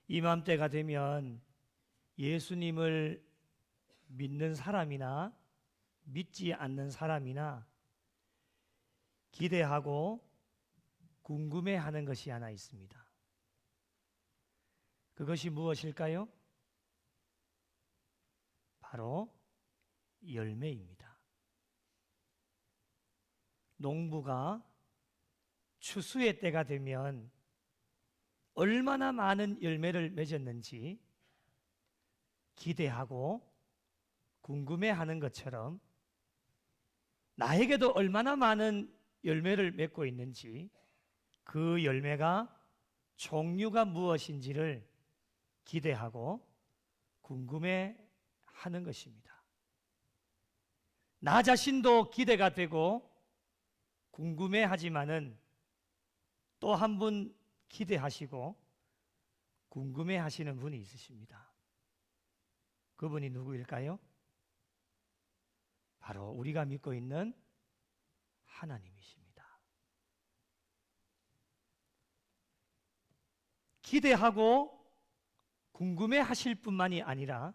이맘때가 되면 예수님을 믿는 사람이나 믿지 않는 사람이나 기대하고 궁금해하는 것이 하나 있습니다. 그것이 무엇일까요? 바로 열매입니다. 농부가 추수의 때가 되면 얼마나 많은 열매를 맺었는지 기대하고 궁금해하는 것처럼 나에게도 얼마나 많은 열매를 맺고 있는지 그 열매가 종류가 무엇인지를 기대하고 궁금해하는 것입니다. 나 자신도 기대가 되고 궁금해하지만은 또 한 분 기대하시고 궁금해하시는 분이 있으십니다. 그분이 누구일까요? 바로 우리가 믿고 있는 하나님이십니다. 기대하고 궁금해하실 뿐만이 아니라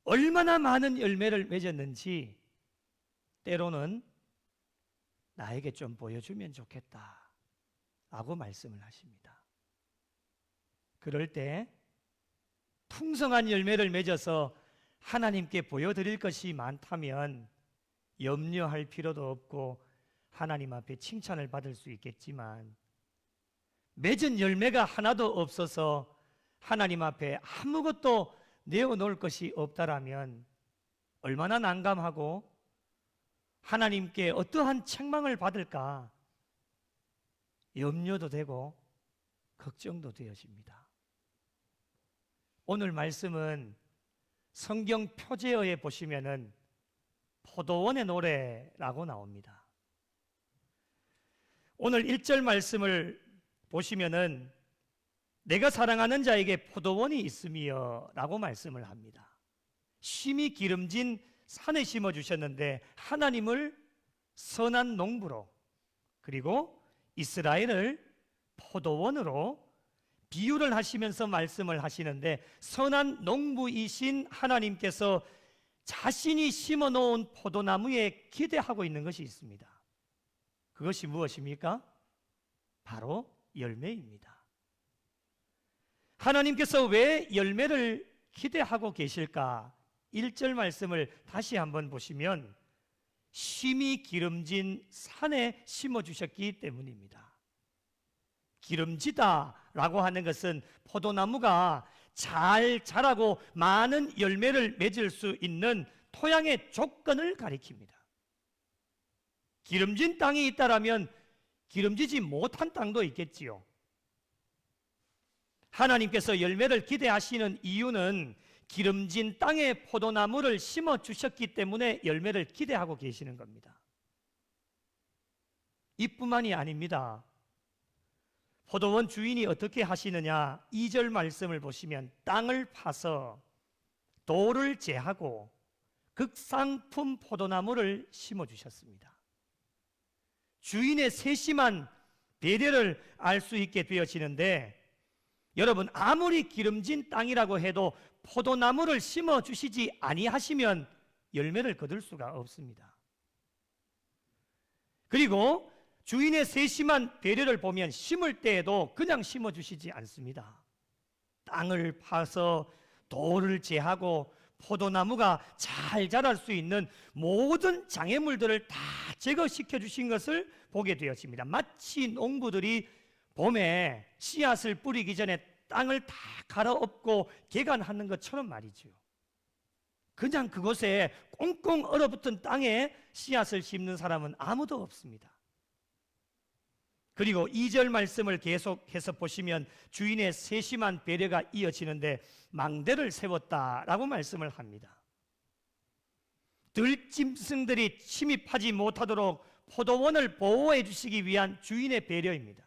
얼마나 많은 열매를 맺었는지 때로는 나에게 좀 보여주면 좋겠다 라고 말씀을 하십니다. 그럴 때 풍성한 열매를 맺어서 하나님께 보여드릴 것이 많다면 염려할 필요도 없고 하나님 앞에 칭찬을 받을 수 있겠지만 맺은 열매가 하나도 없어서 하나님 앞에 아무것도 내어놓을 것이 없다라면 얼마나 난감하고 하나님께 어떠한 책망을 받을까 염려도 되고 걱정도 되어집니다. 오늘 말씀은 성경 표제어에 보시면은 포도원의 노래라고 나옵니다. 오늘 1절 말씀을 보시면은 내가 사랑하는 자에게 포도원이 있으며 라고 말씀을 합니다. 심히 기름진 산에 심어주셨는데 하나님을 선한 농부로 그리고 이스라엘을 포도원으로 비유를 하시면서 말씀을 하시는데 선한 농부이신 하나님께서 자신이 심어놓은 포도나무에 기대하고 있는 것이 있습니다. 그것이 무엇입니까? 바로 열매입니다. 하나님께서 왜 열매를 기대하고 계실까? 1절 말씀을 다시 한번 보시면 심히 기름진 산에 심어주셨기 때문입니다. 기름지다라고 하는 것은 포도나무가 잘 자라고 많은 열매를 맺을 수 있는 토양의 조건을 가리킵니다. 기름진 땅이 있다라면 기름지지 못한 땅도 있겠지요. 하나님께서 열매를 기대하시는 이유는 기름진 땅에 포도나무를 심어주셨기 때문에 열매를 기대하고 계시는 겁니다. 이뿐만이 아닙니다. 포도원 주인이 어떻게 하시느냐? 2절 말씀을 보시면 땅을 파서 돌을 제하고 극상품 포도나무를 심어주셨습니다. 주인의 세심한 배려를 알 수 있게 되어지는데 여러분 아무리 기름진 땅이라고 해도 포도나무를 심어주시지 아니하시면 열매를 거둘 수가 없습니다. 그리고 주인의 세심한 배려를 보면 심을 때에도 그냥 심어주시지 않습니다. 땅을 파서 돌을 제하고 포도나무가 잘 자랄 수 있는 모든 장애물들을 다 제거시켜 주신 것을 보게 되었습니다. 마치 농부들이 봄에 씨앗을 뿌리기 전에 땅을 다 갈아엎고 개간하는 것처럼 말이죠. 그냥 그곳에 꽁꽁 얼어붙은 땅에 씨앗을 심는 사람은 아무도 없습니다. 그리고 2절 말씀을 계속해서 보시면 주인의 세심한 배려가 이어지는데 망대를 세웠다라고 말씀을 합니다. 들짐승들이 침입하지 못하도록 포도원을 보호해 주시기 위한 주인의 배려입니다.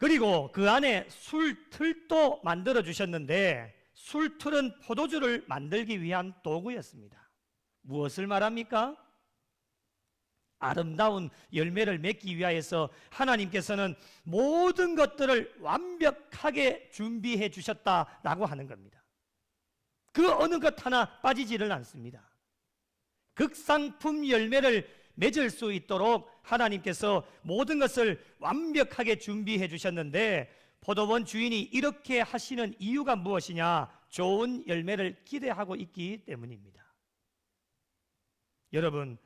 그리고 그 안에 술틀도 만들어 주셨는데 술틀은 포도주를 만들기 위한 도구였습니다. 무엇을 말합니까? 아름다운 열매를 맺기 위하여서 하나님께서는 모든 것들을 완벽하게 준비해 주셨다라고 하는 겁니다. 그 어느 것 하나 빠지지를 않습니다. 극상품 열매를 맺을 수 있도록 하나님께서 모든 것을 완벽하게 준비해 주셨는데, 포도원 주인이 이렇게 하시는 이유가 무엇이냐? 좋은 열매를 기대하고 있기 때문입니다. 여러분,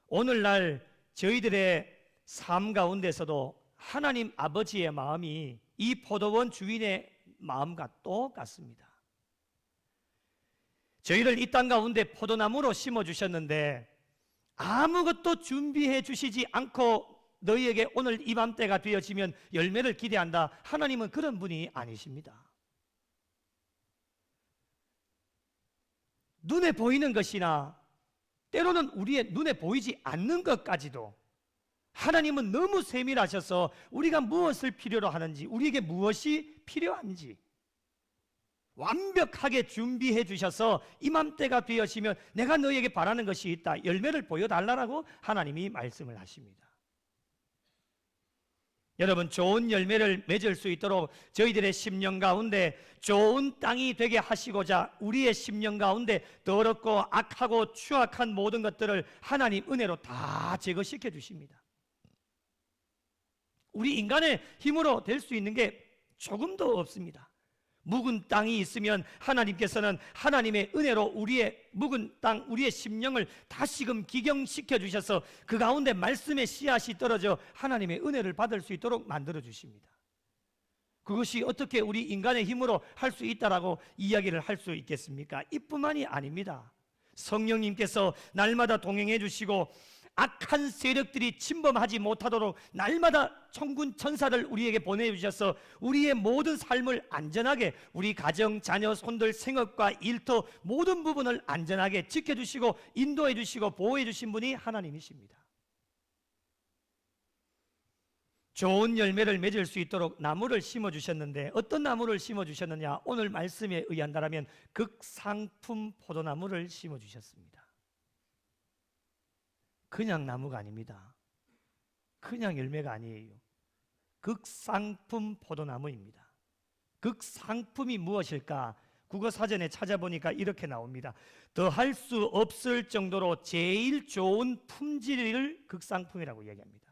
오늘날 저희들의 삶 가운데서도 하나님 아버지의 마음이 이 포도원 주인의 마음과 똑같습니다. 저희를 이 땅 가운데 포도나무로 심어주셨는데 아무것도 준비해 주시지 않고 너희에게 오늘 이맘때가 되어지면 열매를 기대한다. 하나님은 그런 분이 아니십니다. 눈에 보이는 것이나 때로는 우리의 눈에 보이지 않는 것까지도 하나님은 너무 세밀하셔서 우리가 무엇을 필요로 하는지, 우리에게 무엇이 필요한지 완벽하게 준비해 주셔서 이맘때가 되어지면 내가 너희에게 바라는 것이 있다, 열매를 보여달라고 하나님이 말씀을 하십니다. 여러분, 좋은 열매를 맺을 수 있도록 저희들의 심령 가운데 좋은 땅이 되게 하시고자 우리의 심령 가운데 더럽고 악하고 추악한 모든 것들을 하나님 은혜로 다 제거시켜 주십니다. 우리 인간의 힘으로 될 수 있는 게 조금도 없습니다. 묵은 땅이 있으면 하나님께서는 하나님의 은혜로 우리의 묵은 땅, 우리의 심령을 다시금 기경시켜 주셔서 그 가운데 말씀의 씨앗이 떨어져 하나님의 은혜를 받을 수 있도록 만들어 주십니다. 그것이 어떻게 우리 인간의 힘으로 할 수 있다라고 이야기를 할 수 있겠습니까? 이뿐만이 아닙니다. 성령님께서 날마다 동행해 주시고 악한 세력들이 침범하지 못하도록 날마다 천군 천사를 우리에게 보내주셔서 우리의 모든 삶을 안전하게, 우리 가정, 자녀, 손들, 생업과 일터 모든 부분을 안전하게 지켜주시고 인도해 주시고 보호해 주신 분이 하나님이십니다. 좋은 열매를 맺을 수 있도록 나무를 심어주셨는데 어떤 나무를 심어주셨느냐? 오늘 말씀에 의한다면 극상품 포도나무를 심어주셨습니다. 그냥 나무가 아닙니다. 그냥 열매가 아니에요. 극상품 포도나무입니다. 극상품이 무엇일까? 국어사전에 찾아보니까 이렇게 나옵니다. 더할 수 없을 정도로 제일 좋은 품질을 극상품이라고 이야기합니다.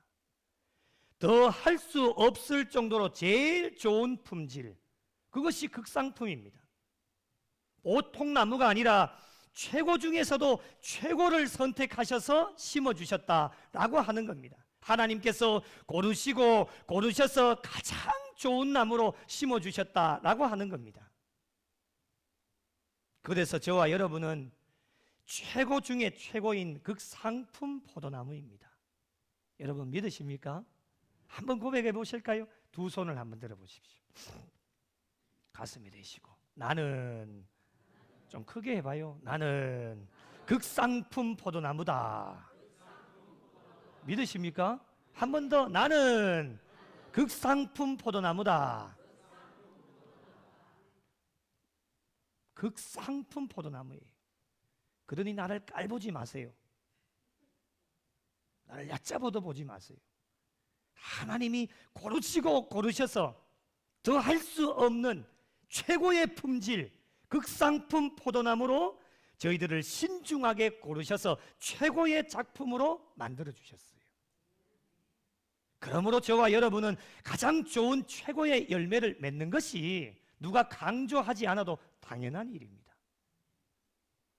더할 수 없을 정도로 제일 좋은 품질, 그것이 극상품입니다. 보통 나무가 아니라 최고 중에서도 최고를 선택하셔서 심어주셨다라고 하는 겁니다. 하나님께서 고르셔서 가장 좋은 나무로 심어주셨다라고 하는 겁니다. 그래서 저와 여러분은 최고 중에 최고인 극상품 포도나무입니다. 여러분 믿으십니까? 한번 고백해 보실까요? 두 손을 한번 들어 보십시오. 가슴에 대시고, 나는, 좀 크게 해봐요. 나는 극상품 포도나무다. 믿으십니까? 한 번 더. 나는 극상품 포도나무다. 극상품 포도나무예요. 그러니 나를 깔보지 마세요. 나를 얕잡아도 보지 마세요. 하나님이 고르셔서 더 할 수 없는 최고의 품질, 극상품 포도나무로 저희들을 신중하게 고르셔서 최고의 작품으로 만들어 주셨어요. 그러므로 저와 여러분은 가장 좋은 최고의 열매를 맺는 것이 누가 강조하지 않아도 당연한 일입니다.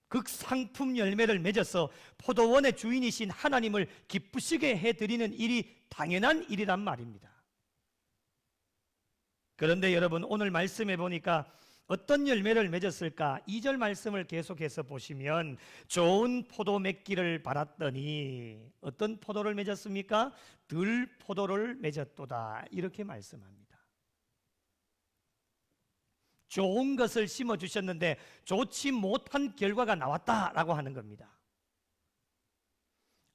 극상품 열매를 맺어서 포도원의 주인이신 하나님을 기쁘시게 해드리는 일이 당연한 일이란 말입니다. 그런데 여러분, 오늘 말씀해 보니까 어떤 열매를 맺었을까? 2절 말씀을 계속해서 보시면 좋은 포도 맺기를 바랐더니 어떤 포도를 맺었습니까? 들포도를 맺었도다, 이렇게 말씀합니다. 좋은 것을 심어주셨는데 좋지 못한 결과가 나왔다라고 하는 겁니다.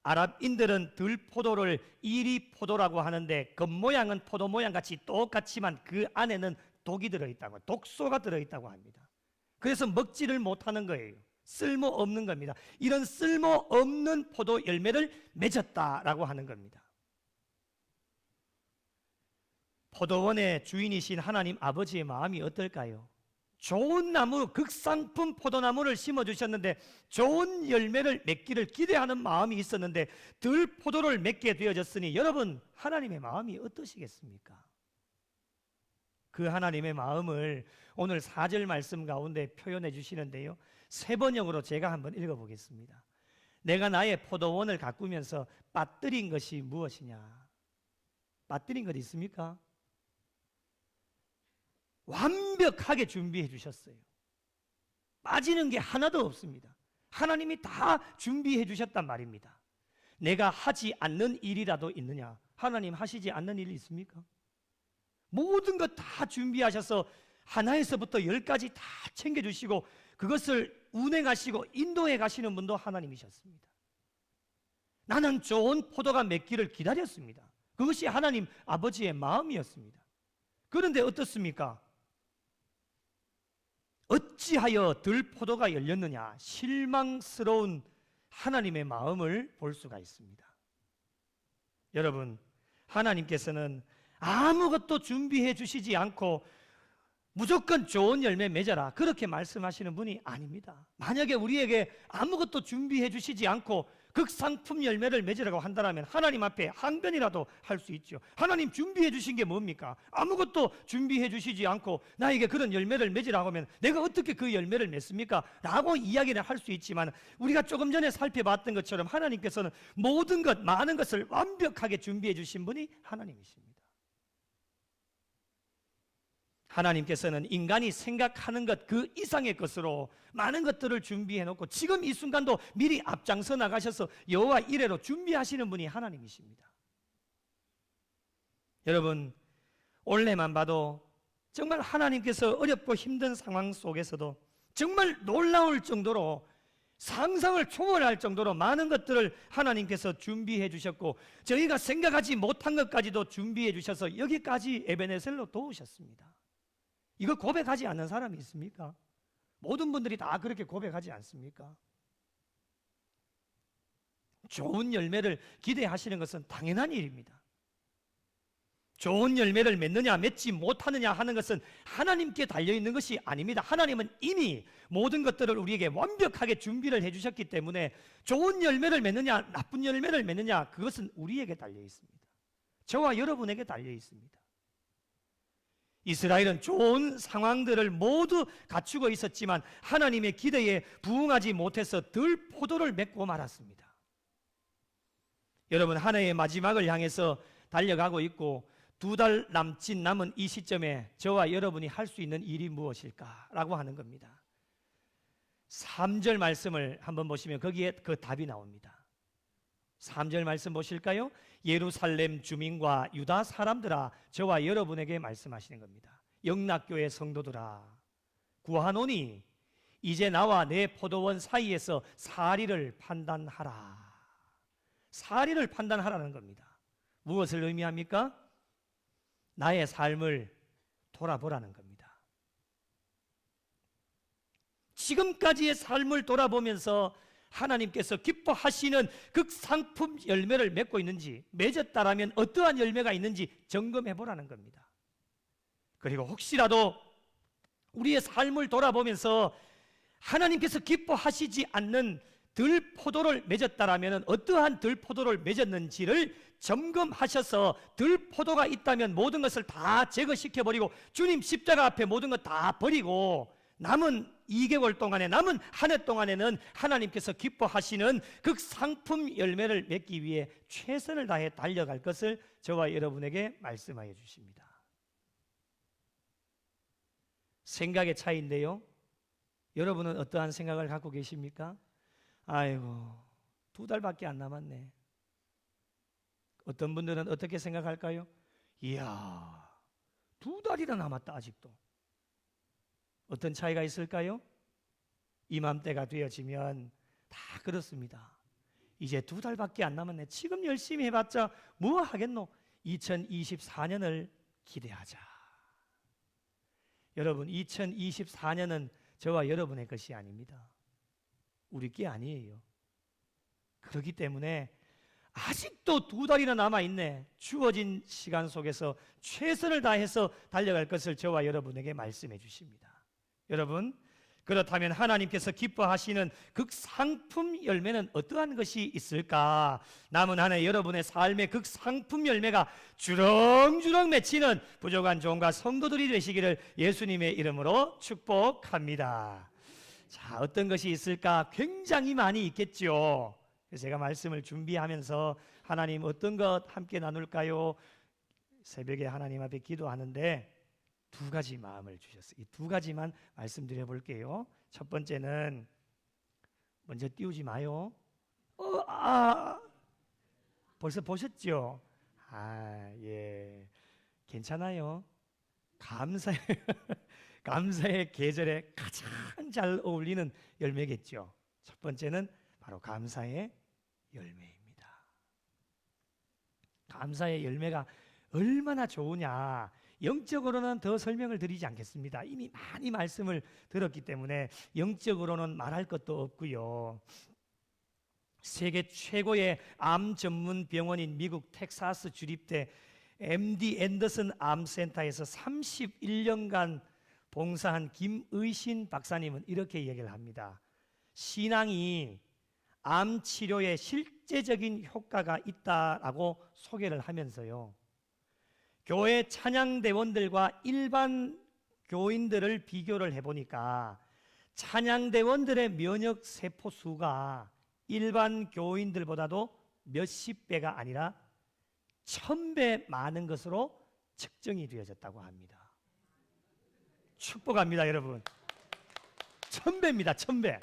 아랍인들은 들포도를 이리포도라고 하는데 겉모양은 포도 모양같이 똑같지만 그 안에는 독이 들어있다고, 독소가 들어있다고 합니다. 그래서 먹지를 못하는 거예요. 쓸모없는 겁니다. 이런 쓸모없는 포도 열매를 맺었다라고 하는 겁니다. 포도원의 주인이신 하나님 아버지의 마음이 어떨까요? 좋은 나무, 극상품 포도나무를 심어주셨는데 좋은 열매를 맺기를 기대하는 마음이 있었는데 들포도를 맺게 되어졌으니 여러분, 하나님의 마음이 어떠시겠습니까? 그 하나님의 마음을 오늘 4절 말씀 가운데 표현해 주시는데요, 세 번역으로 제가 한번 읽어보겠습니다. 내가 나의 포도원을 가꾸면서 빠뜨린 것이 무엇이냐? 빠뜨린 것 있습니까? 완벽하게 준비해 주셨어요. 빠지는 게 하나도 없습니다. 하나님이 다 준비해 주셨단 말입니다. 내가 하지 않는 일이라도 있느냐? 하나님 하시지 않는 일이 있습니까? 모든 것 다 준비하셔서 하나에서부터 10까지 다 챙겨주시고 그것을 운행하시고 인도해 가시는 분도 하나님이셨습니다. 나는 좋은 포도가 맺기를 기다렸습니다. 그것이 하나님 아버지의 마음이었습니다. 그런데 어떻습니까? 어찌하여 들포도가 열렸느냐? 실망스러운 하나님의 마음을 볼 수가 있습니다. 여러분, 하나님께서는 아무것도 준비해 주시지 않고 무조건 좋은 열매 맺어라, 그렇게 말씀하시는 분이 아닙니다. 만약에 우리에게 아무것도 준비해 주시지 않고 극상품 열매를 맺으라고 한다면 하나님 앞에 항변이라도 할 수 있죠. 하나님 준비해 주신 게 뭡니까? 아무것도 준비해 주시지 않고 나에게 그런 열매를 맺으라고 하면 내가 어떻게 그 열매를 맺습니까? 라고 이야기를 할 수 있지만 우리가 조금 전에 살펴봤던 것처럼 하나님께서는 모든 것, 많은 것을 완벽하게 준비해 주신 분이 하나님이십니다. 하나님께서는 인간이 생각하는 것 그 이상의 것으로 많은 것들을 준비해 놓고 지금 이 순간도 미리 앞장서 나가셔서 여호와 이레로 준비하시는 분이 하나님이십니다. 여러분, 올해만 봐도 정말 하나님께서 어렵고 힘든 상황 속에서도 정말 놀라울 정도로, 상상을 초월할 정도로 많은 것들을 하나님께서 준비해 주셨고 저희가 생각하지 못한 것까지도 준비해 주셔서 여기까지 에베네셀로 도우셨습니다. 이거 고백하지 않는 사람이 있습니까? 모든 분들이 다 그렇게 고백하지 않습니까? 좋은 열매를 기대하시는 것은 당연한 일입니다. 좋은 열매를 맺느냐 맺지 못하느냐 하는 것은 하나님께 달려있는 것이 아닙니다. 하나님은 이미 모든 것들을 우리에게 완벽하게 준비를 해주셨기 때문에 좋은 열매를 맺느냐 나쁜 열매를 맺느냐 그것은 우리에게 달려있습니다. 저와 여러분에게 달려있습니다. 이스라엘은 좋은 상황들을 모두 갖추고 있었지만 하나님의 기대에 부응하지 못해서 들포도를 맺고 말았습니다. 여러분, 한 해의 마지막을 향해서 달려가고 있고 2달 남은 이 시점에 저와 여러분이 할 수 있는 일이 무엇일까라고 하는 겁니다. 3절 말씀을 한번 보시면 거기에 그 답이 나옵니다. 3절 말씀 보실까요? 예루살렘 주민과 유다 사람들아, 저와 여러분에게 말씀하시는 겁니다. 영락교회 성도들아, 구하노니 이제 나와 내 포도원 사이에서 사리를 판단하라. 사리를 판단하라는 겁니다. 무엇을 의미합니까? 나의 삶을 돌아보라는 겁니다. 지금까지의 삶을 돌아보면서 하나님께서 기뻐하시는 극상품 열매를 맺고 있는지, 맺었다라면 어떠한 열매가 있는지 점검해 보라는 겁니다. 그리고 혹시라도 우리의 삶을 돌아보면서 하나님께서 기뻐하시지 않는 들포도를 맺었다라면 어떠한 들포도를 맺었는지를 점검하셔서 들포도가 있다면 모든 것을 다 제거시켜버리고 주님 십자가 앞에 모든 것 다 버리고 남은 2개월 동안에, 남은 한 해 동안에는 하나님께서 기뻐하시는 극상품 열매를 맺기 위해 최선을 다해 달려갈 것을 저와 여러분에게 말씀하여 주십니다. 생각의 차이인데요, 여러분은 어떠한 생각을 갖고 계십니까? 아이고, 2달밖에 안 남았네. 어떤 분들은 어떻게 생각할까요? 이야, 2달이나 남았다 아직도. 어떤 차이가 있을까요? 이맘때가 되어지면 다 그렇습니다. 이제 2달밖에 안 남았네. 지금 열심히 해봤자 뭐 하겠노? 2024년을 기대하자. 여러분, 2024년은 저와 여러분의 것이 아닙니다. 우리 게 아니에요. 그렇기 때문에 아직도 2달이나 남아있네. 주어진 시간 속에서 최선을 다해서 달려갈 것을 저와 여러분에게 말씀해 주십니다. 여러분, 그렇다면 하나님께서 기뻐하시는 극상품 열매는 어떠한 것이 있을까? 남은 한 해 여러분의 삶의 극상품 열매가 주렁주렁 맺히는 부족한 종과 성도들이 되시기를 예수님의 이름으로 축복합니다. 자, 어떤 것이 있을까? 굉장히 많이 있겠죠. 그래서 제가 말씀을 준비하면서 하나님 어떤 것 함께 나눌까요? 새벽에 하나님 앞에 기도하는데 2가지 마음을 주셨어요. 이 2가지만 말씀드려 볼게요. 첫 번째는 먼저 띄우지 마요. 벌써 보셨죠? 예, 괜찮아요. 감사의 계절에 가장 잘 어울리는 열매겠죠. 첫 번째는 바로 감사의 열매입니다. 감사의 열매가 얼마나 좋으냐, 영적으로는 더 설명을 드리지 않겠습니다. 이미 많이 말씀을 들었기 때문에 영적으로는 말할 것도 없고요. 세계 최고의 암 전문 병원인 미국 텍사스 주립대 MD 앤더슨 암센터에서 31년간 봉사한 김의신 박사님은 이렇게 얘기를 합니다. 신앙이 암 치료에 실제적인 효과가 있다라고 소개를 하면서요, 교회 찬양대원들과 일반 교인들을 비교를 해보니까 찬양대원들의 면역 세포 수가 일반 교인들보다도 몇십 배가 아니라 1000배 많은 것으로 측정이 되어졌다고 합니다. 축복합니다, 여러분. 1000배입니다, 1000배.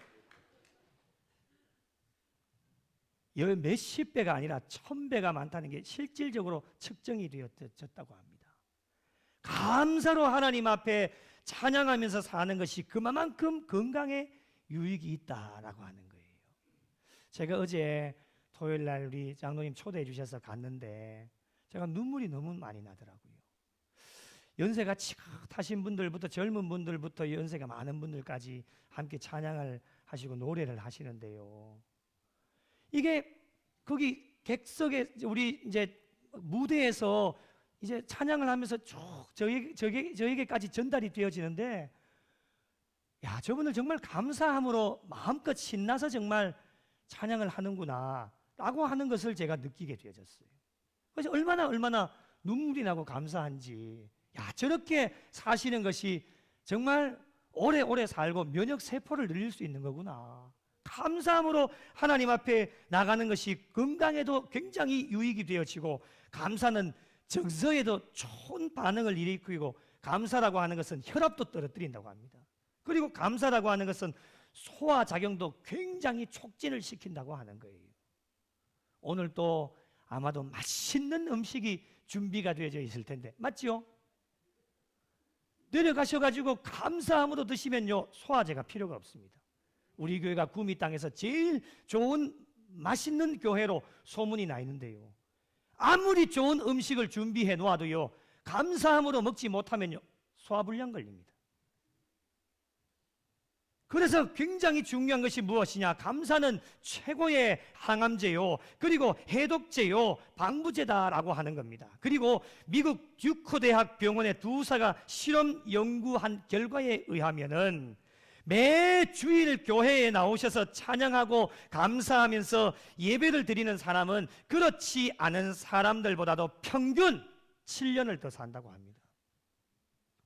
몇십 배가 아니라 1000배가 많다는 게 실질적으로 측정이 되어졌다고 합니다. 감사로 하나님 앞에 찬양하면서 사는 것이 그만큼 건강에 유익이 있다라고 하는 거예요. 제가 어제 토요일 날 우리 장로님 초대해 주셔서 갔는데 제가 눈물이 너무 많이 나더라고요. 연세가 지긋하신 분들부터 젊은 분들부터 연세가 많은 분들까지 함께 찬양을 하시고 노래를 하시는데요, 이게 거기 객석에 우리 이제 무대에서 이제 찬양을 하면서 쭉 저에게까지 전달이 되어지는데, 야, 저분들 정말 감사함으로 마음껏 신나서 정말 찬양을 하는구나 라고 하는 것을 제가 느끼게 되어졌어요. 그래서 얼마나 눈물이 나고 감사한지, 야, 저렇게 사시는 것이 정말 오래오래 살고 면역 세포를 늘릴 수 있는 거구나. 감사함으로 하나님 앞에 나가는 것이 건강에도 굉장히 유익이 되어지고, 감사는 정서에도 좋은 반응을 일으키고, 감사라고 하는 것은 혈압도 떨어뜨린다고 합니다. 그리고 감사라고 하는 것은 소화작용도 굉장히 촉진을 시킨다고 하는 거예요. 오늘 또 아마도 맛있는 음식이 준비가 되어져 있을 텐데, 맞죠? 내려가셔가지고 감사함으로 드시면요, 소화제가 필요가 없습니다. 우리 교회가 구미 땅에서 제일 좋은 맛있는 교회로 소문이 나 있는데요, 아무리 좋은 음식을 준비해 놓아도요, 감사함으로 먹지 못하면요, 소화불량 걸립니다. 그래서 굉장히 중요한 것이 무엇이냐? 감사는 최고의 항암제요, 그리고 해독제요, 방부제다라고 하는 겁니다. 그리고 미국 듀크 대학 병원의 2사가 실험 연구한 결과에 의하면은 매 주일 교회에 나오셔서 찬양하고 감사하면서 예배를 드리는 사람은 그렇지 않은 사람들보다도 평균 7년을 더 산다고 합니다.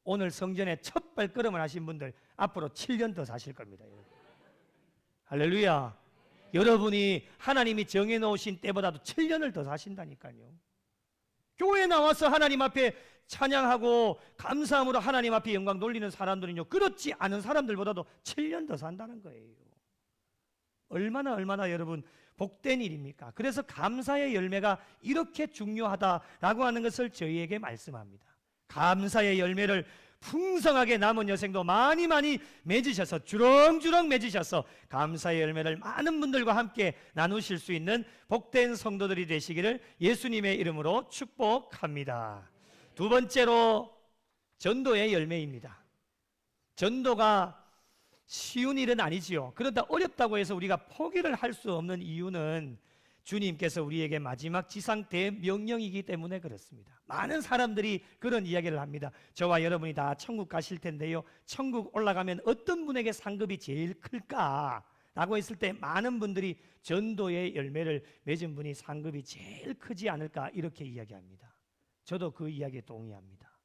오늘 성전에 첫 발걸음을 하신 분들 앞으로 7년 더 사실 겁니다. 할렐루야. 여러분이 하나님이 정해놓으신 때보다도 7년을 더 사신다니까요. 교회에 나와서 하나님 앞에 찬양하고 감사함으로 하나님 앞에 영광 돌리는 사람들은요, 그렇지 않은 사람들보다도 7년 더 산다는 거예요. 얼마나 여러분 복된 일입니까? 그래서 감사의 열매가 이렇게 중요하다라고 하는 것을 저희에게 말씀합니다. 감사의 열매를 풍성하게 남은 여생도 많이 맺으셔서 주렁주렁 맺으셔서 감사의 열매를 많은 분들과 함께 나누실 수 있는 복된 성도들이 되시기를 예수님의 이름으로 축복합니다. 2번째로 전도의 열매입니다. 전도가 쉬운 일은 아니지요. 그런데 어렵다고 해서 우리가 포기를 할 수 없는 이유는 주님께서 우리에게 마지막 지상 대명령이기 때문에 그렇습니다. 많은 사람들이 그런 이야기를 합니다. 저와 여러분이 다 천국 가실 텐데요, 천국 올라가면 어떤 분에게 상급이 제일 클까? 라고 했을 때 많은 분들이 전도의 열매를 맺은 분이 상급이 제일 크지 않을까 이렇게 이야기합니다. 저도 그 이야기에 동의합니다.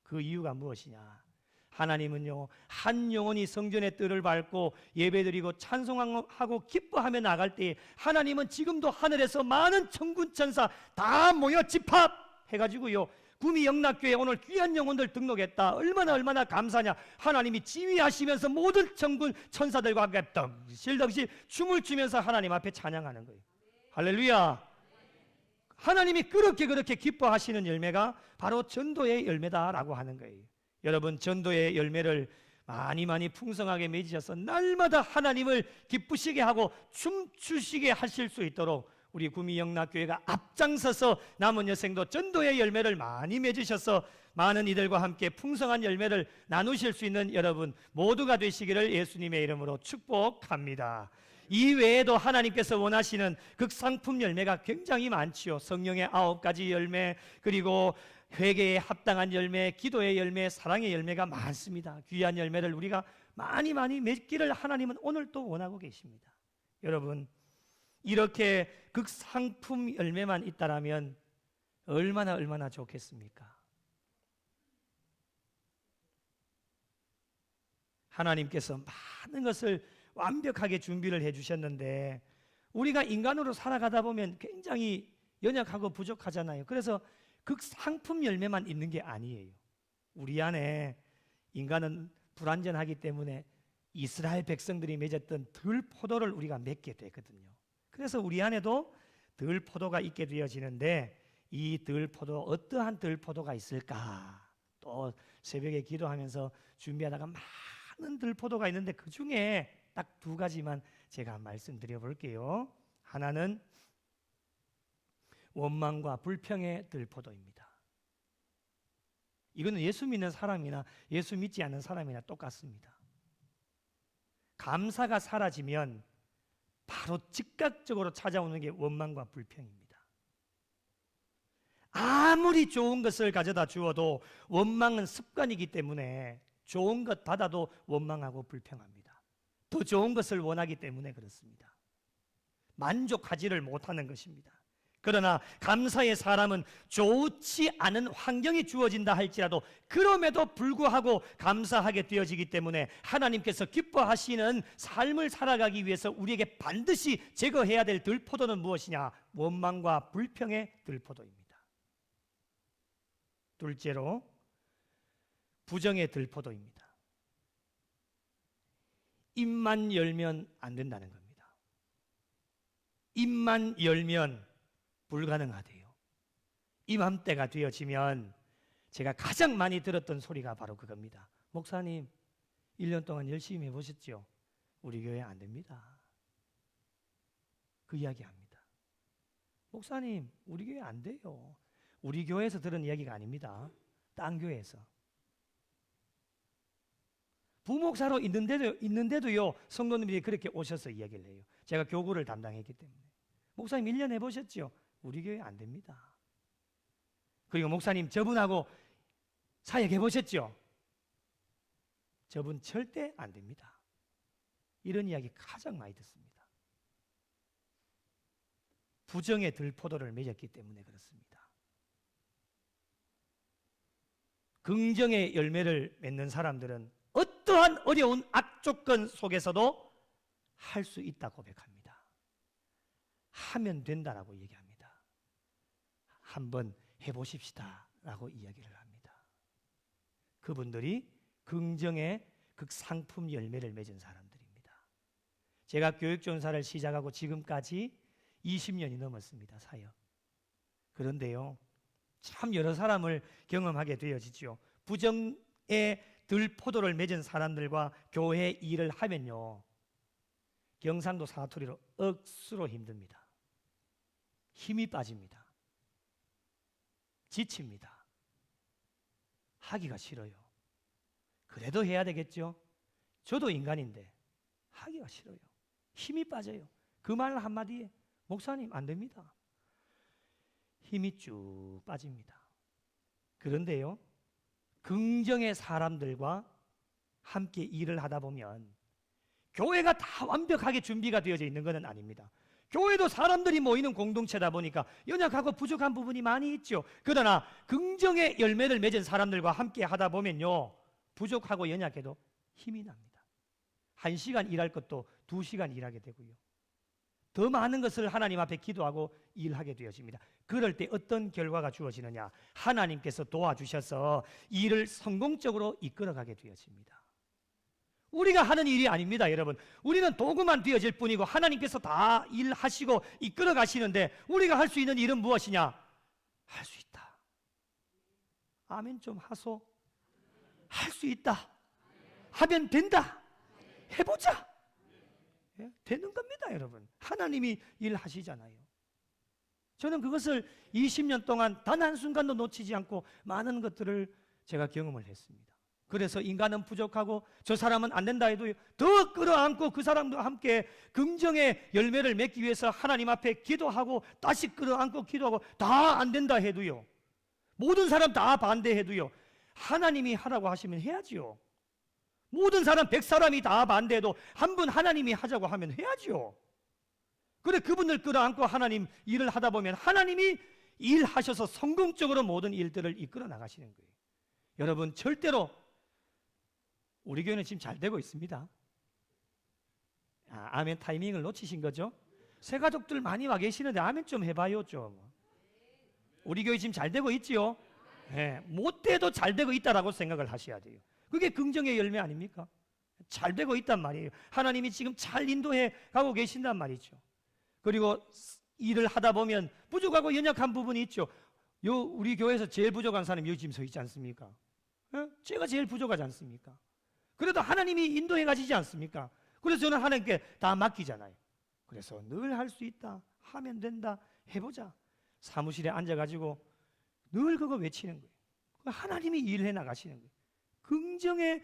그 이유가 무엇이냐? 하나님은요, 한 영혼이 성전의 뜰을 밟고 예배드리고 찬송하고 기뻐하며 나갈 때 하나님은 지금도 하늘에서 많은 천군 천사 다 모여 집합해가지고요, 구미 영락교회 오늘 귀한 영혼들 등록했다, 얼마나 감사하냐. 하나님이 지휘하시면서 모든 천군 천사들과 함께 덩실덩실 춤을 추면서 하나님 앞에 찬양하는 거예요. 할렐루야. 하나님이 그렇게 기뻐하시는 열매가 바로 전도의 열매다라고 하는 거예요. 여러분, 전도의 열매를 많이 풍성하게 맺으셔서 날마다 하나님을 기쁘시게 하고 춤추시게 하실 수 있도록 우리 구미영락교회가 앞장서서 남은 여생도 전도의 열매를 많이 맺으셔서 많은 이들과 함께 풍성한 열매를 나누실 수 있는 여러분 모두가 되시기를 예수님의 이름으로 축복합니다. 이 외에도 하나님께서 원하시는 극상품 열매가 굉장히 많지요. 성령의 9가지 열매, 그리고 회개에 합당한 열매, 기도의 열매, 사랑의 열매가 많습니다. 귀한 열매를 우리가 많이 맺기를 하나님은 오늘 또 원하고 계십니다. 여러분, 이렇게 극상품 열매만 있다라면 얼마나 좋겠습니까? 하나님께서 많은 것을 완벽하게 준비를 해주셨는데 우리가 인간으로 살아가다 보면 굉장히 연약하고 부족하잖아요. 그래서 극상품 열매만 있는 게 아니에요. 우리 안에 인간은 불완전하기 때문에 이스라엘 백성들이 맺었던 들포도를 우리가 맺게 되거든요. 그래서 우리 안에도 들포도가 있게 되어지는데 이 들포도, 어떠한 들포도가 있을까? 또 새벽에 기도하면서 준비하다가 많은 들포도가 있는데 그 중에 딱 2가지만 제가 말씀드려 볼게요. 하나는 원망과 불평의 들포도입니다. 이거는 예수 믿는 사람이나 예수 믿지 않는 사람이나 똑같습니다. 감사가 사라지면 바로 즉각적으로 찾아오는 게 원망과 불평입니다. 아무리 좋은 것을 가져다 주어도 원망은 습관이기 때문에 좋은 것 받아도 원망하고 불평합니다. 더 좋은 것을 원하기 때문에 그렇습니다. 만족하지를 못하는 것입니다. 그러나 감사의 사람은 좋지 않은 환경이 주어진다 할지라도 그럼에도 불구하고 감사하게 되어지기 때문에 하나님께서 기뻐하시는 삶을 살아가기 위해서 우리에게 반드시 제거해야 될 들포도는 무엇이냐? 원망과 불평의 들포도입니다. 둘째로 부정의 들포도입니다. 입만 열면 안 된다는 겁니다. 입만 열면 불가능하대요. 이맘때가 되어지면 제가 가장 많이 들었던 소리가 바로 그겁니다. 목사님, 1년 동안 열심히 해보셨죠? 우리 교회 안 됩니다. 그 이야기합니다. 목사님, 우리 교회 안 돼요. 우리 교회에서 들은 이야기가 아닙니다. 딴 교회에서. 부목사로 있는데도요, 성도님들이 그렇게 오셔서 이야기를 해요. 제가 교구를 담당했기 때문에. 목사님 1년 해보셨죠? 우리 교회 안 됩니다. 그리고 목사님, 저분하고 사역해 보셨죠? 저분 절대 안 됩니다. 이런 이야기 가장 많이 듣습니다. 부정의 들포도를 맺었기 때문에 그렇습니다. 긍정의 열매를 맺는 사람들은 어떠한 어려운 악조건 속에서도 할 수 있다 고백합니다. 하면 된다라고 얘기합니다. 한번 해보십시다 라고 이야기를 합니다. 그분들이 긍정의 극상품 열매를 맺은 사람들입니다. 제가 교육전사를 시작하고 지금까지 20년이 넘었습니다. 사역. 그런데요, 참 여러 사람을 경험하게 되어지죠. 부정의 들포도를 맺은 사람들과 교회 일을 하면요, 경상도 사투리로 억수로 힘듭니다. 힘이 빠집니다. 지칩니다. 하기가 싫어요. 그래도 해야 되겠죠? 저도 인간인데 하기가 싫어요. 힘이 빠져요. 그 말 한마디에 목사님 안 됩니다. 힘이 쭉 빠집니다. 그런데요, 긍정의 사람들과 함께 일을 하다 보면 교회가 다 완벽하게 준비가 되어져 있는 것은 아닙니다. 교회도 사람들이 모이는 공동체다 보니까 연약하고 부족한 부분이 많이 있죠. 그러나 긍정의 열매를 맺은 사람들과 함께 하다 보면요, 부족하고 연약해도 힘이 납니다. 1시간 일할 것도 2시간 일하게 되고요, 더 많은 것을 하나님 앞에 기도하고 일하게 되어집니다. 그럴 때 어떤 결과가 주어지느냐? 하나님께서 도와주셔서 일을 성공적으로 이끌어가게 되어집니다. 우리가 하는 일이 아닙니다, 여러분. 우리는 도구만 되어질 뿐이고 하나님께서 다 일하시고 이끌어 가시는데, 우리가 할 수 있는 일은 무엇이냐? 할 수 있다. 아멘 좀 하소. 할 수 있다. 하면 된다. 해보자. 예? 되는 겁니다, 여러분. 하나님이 일하시잖아요. 저는 그것을 20년 동안 단 한순간도 놓치지 않고 많은 것들을 제가 경험을 했습니다. 그래서 인간은 부족하고 저 사람은 안 된다 해도 더 끌어안고 그 사람과 함께 긍정의 열매를 맺기 위해서 하나님 앞에 기도하고 다시 끌어안고 기도하고 다 안 된다 해도요, 모든 사람 다 반대해도요, 하나님이 하라고 하시면 해야지요. 모든 사람 100사람이 다 반대해도 한 분 하나님이 하자고 하면 해야지요. 그래, 그분을 끌어안고 하나님 일을 하다 보면 하나님이 일하셔서 성공적으로 모든 일들을 이끌어 나가시는 거예요. 여러분, 절대로 우리 교회는 지금 잘 되고 있습니다. 아멘 타이밍을 놓치신 거죠? 새 가족들 많이 와 계시는데 아멘 좀 해봐요 좀. 우리 교회 지금 잘 되고 있지요? 네, 못 돼도 잘 되고 있다라고 생각을 하셔야 돼요. 그게 긍정의 열매 아닙니까? 잘 되고 있단 말이에요. 하나님이 지금 잘 인도해 가고 계신단 말이죠. 그리고 일을 하다 보면 부족하고 연약한 부분이 있죠. 우리 교회에서 제일 부족한 사람이 여기 지금 서 있지 않습니까? 제가 제일 부족하지 않습니까? 그래도 하나님이 인도해 가시지 않습니까? 그래서 저는 하나님께 다 맡기잖아요. 그래서 늘 할 수 있다, 하면 된다, 해보자. 사무실에 앉아가지고 늘 그거 외치는 거예요. 하나님이 일해 나가시는 거예요. 긍정의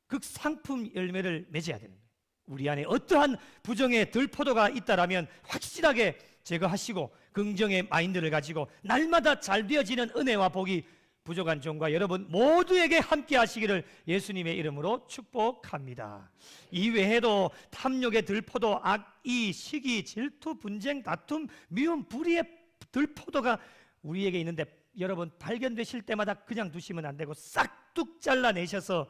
극상품 열매를 맺어야 되는 거예요. 우리 안에 어떠한 부정의 들포도가 있다라면 확실하게 제거하시고 긍정의 마인드를 가지고 날마다 잘 되어지는 은혜와 복이 부족한 종과 여러분 모두에게 함께 하시기를 예수님의 이름으로 축복합니다. 이외에도 탐욕의 들포도, 악의, 시기, 질투, 분쟁, 다툼, 미움, 불의의 들포도가 우리에게 있는데, 여러분 발견되실 때마다 그냥 두시면 안 되고 싹둑 잘라내셔서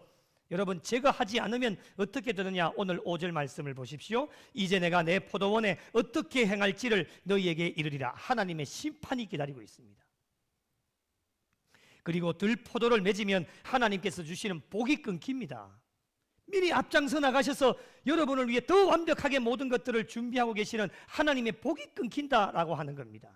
여러분 제거하지 않으면 어떻게 되느냐? 오늘 5절 말씀을 보십시오. 이제 내가 내 포도원에 어떻게 행할지를 너희에게 이르리라. 하나님의 심판이 기다리고 있습니다. 그리고 들포도를 맺으면 하나님께서 주시는 복이 끊깁니다. 미리 앞장서 나가셔서 여러분을 위해 더 완벽하게 모든 것들을 준비하고 계시는 하나님의 복이 끊긴다라고 하는 겁니다.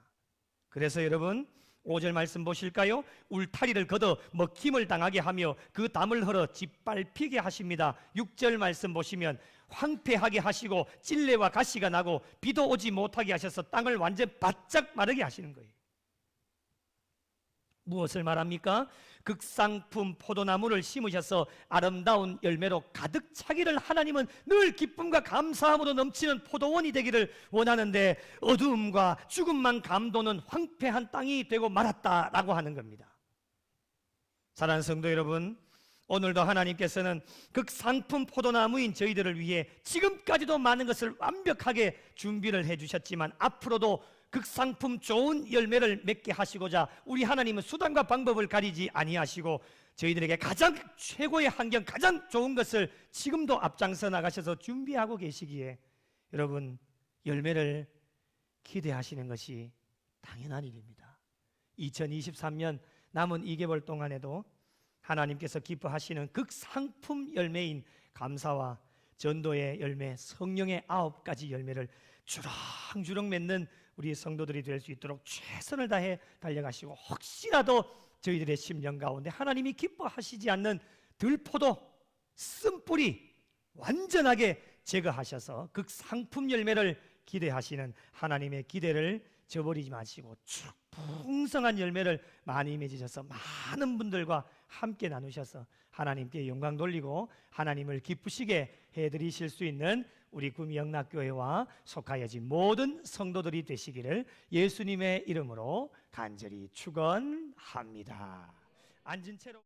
그래서 여러분 5절 말씀 보실까요? 울타리를 걷어 먹힘을 당하게 하며 그 담을 헐어 짓밟히게 하십니다. 6절 말씀 보시면 황폐하게 하시고 찔레와 가시가 나고 비도 오지 못하게 하셔서 땅을 완전 바짝 마르게 하시는 거예요. 무엇을 말합니까? 극상품 포도나무를 심으셔서 아름다운 열매로 가득 차기를 하나님은 늘 기쁨과 감사함으로 넘치는 포도원이 되기를 원하는데, 어두움과 죽음만 감도는 황폐한 땅이 되고 말았다라고 하는 겁니다. 사랑하는 성도 여러분, 오늘도 하나님께서는 극상품 포도나무인 저희들을 위해 지금까지도 많은 것을 완벽하게 준비를 해주셨지만 앞으로도 극상품 좋은 열매를 맺게 하시고자 우리 하나님은 수단과 방법을 가리지 아니하시고 저희들에게 가장 최고의 환경, 가장 좋은 것을 지금도 앞장서 나가셔서 준비하고 계시기에 여러분 열매를 기대하시는 것이 당연한 일입니다. 2023년 남은 2개월 동안에도 하나님께서 기뻐하시는 극상품 열매인 감사와 전도의 열매, 성령의 9가지 열매를 주렁주렁 맺는 우리 성도들이 될 수 있도록 최선을 다해 달려가시고, 혹시라도 저희들의 심령 가운데 하나님이 기뻐하시지 않는 들포도, 쓴뿌리 완전하게 제거하셔서 극상품 열매를 기대하시는 하나님의 기대를 저버리지 마시고 풍성한 열매를 많이 맺으셔서 많은 분들과 함께 나누셔서 하나님께 영광 돌리고 하나님을 기쁘시게 해드리실 수 있는 우리 구미영락교회와 속하여진 모든 성도들이 되시기를 예수님의 이름으로 간절히 축원합니다. 앉은 채로